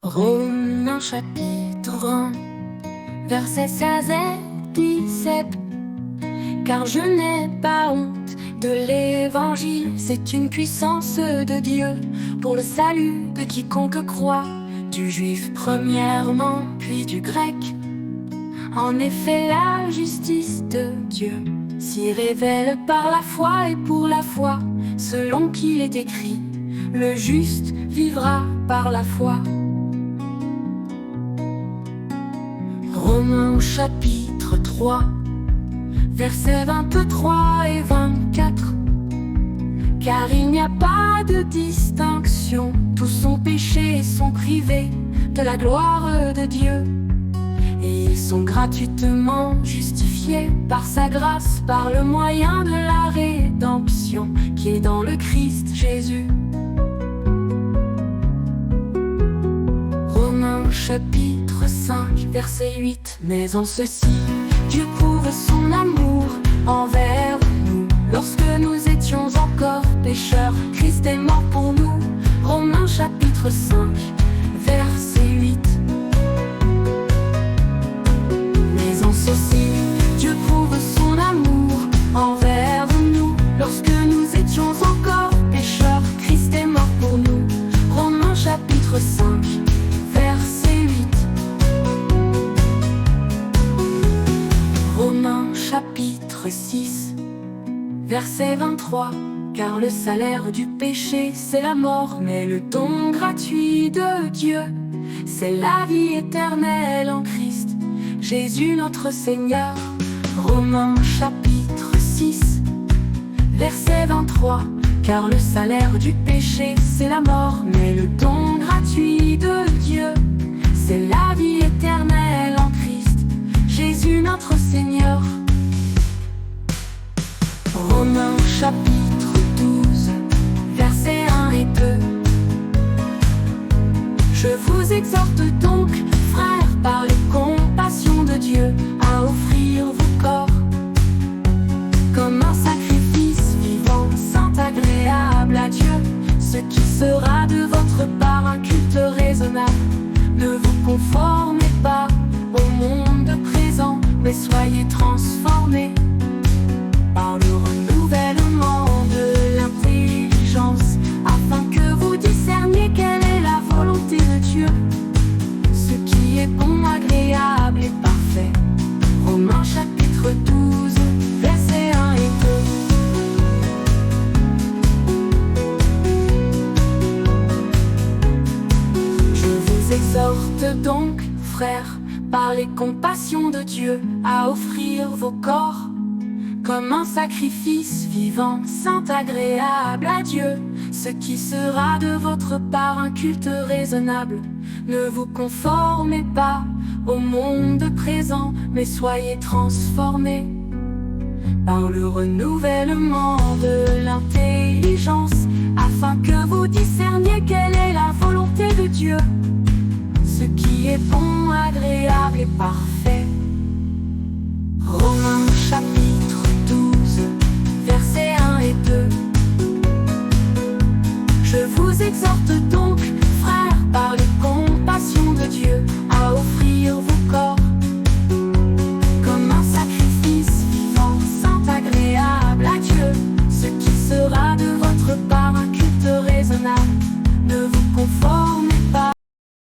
Romains chapitre 1, versets 16 et 17. Car je n'ai pas honte de l'évangile, c'est une puissance de Dieu pour le salut de quiconque croit, du juif premièrement, puis du grec. En effet, la justice de Dieu s'y révèle par la foi et pour la foi, selon qu'il est écrit, le juste vivra par la foi. Romains chapitre 3, versets 23 et 24. Car il n'y a pas de distinction, tous sont péchés et sont privés de la gloire de Dieu. Et ils sont gratuitement justifiés par sa grâce, par le moyen de la rédemption qui est dans le Christ Jésus. Romains chapitre 5, verset 8. Mais en ceci, Dieu prouve son amour envers nous. Lorsque nous étions encore pécheurs, Christ est mort pour nous. Romains chapitre 5, verset 8. Mais en ceci, Dieu prouve son amour envers nous. Lorsque nous étions encore pécheurs, Christ est mort pour nous. Romains chapitre 5, verset 8. Romains chapitre 6, verset 23. Car le salaire du péché, c'est la mort, mais le don gratuit de Dieu, c'est la vie éternelle en Christ Jésus notre Seigneur. Romains chapitre 6, verset 23. Car le salaire du péché, c'est la mort, mais le don gratuit de Dieu, c'est la vie éternelle en Christ Jésus notre Seigneur. Romains chapitre 12, versets 1 et 2. Je vous exhorte donc, frères, par les compassions de Dieu, à offrir vos corps comme un sacrifice vivant, saint, agréable à Dieu, ce qui sera de votre part un culte raisonnable. Ne vous conformez pas au monde présent, mais soyez transformés par le renouvellement de l'intelligence, afin que vous discerniez quelle est la volonté de Dieu, ce qui est bon, agréable et parfait. Romains chapitre 12, versets 1 et 2. Je vous exhorte donc, frères, par les compassions de Dieu, à offrir vos corps comme un sacrifice vivant, saint, agréable à Dieu, ce qui sera de votre part un culte raisonnable. Ne vous conformez pas au monde présent, mais soyez transformés par le renouvellement de l'intelligence, afin que vous discerniez quelle est la volonté de Dieu, ce qui est bon, agréable et parfait.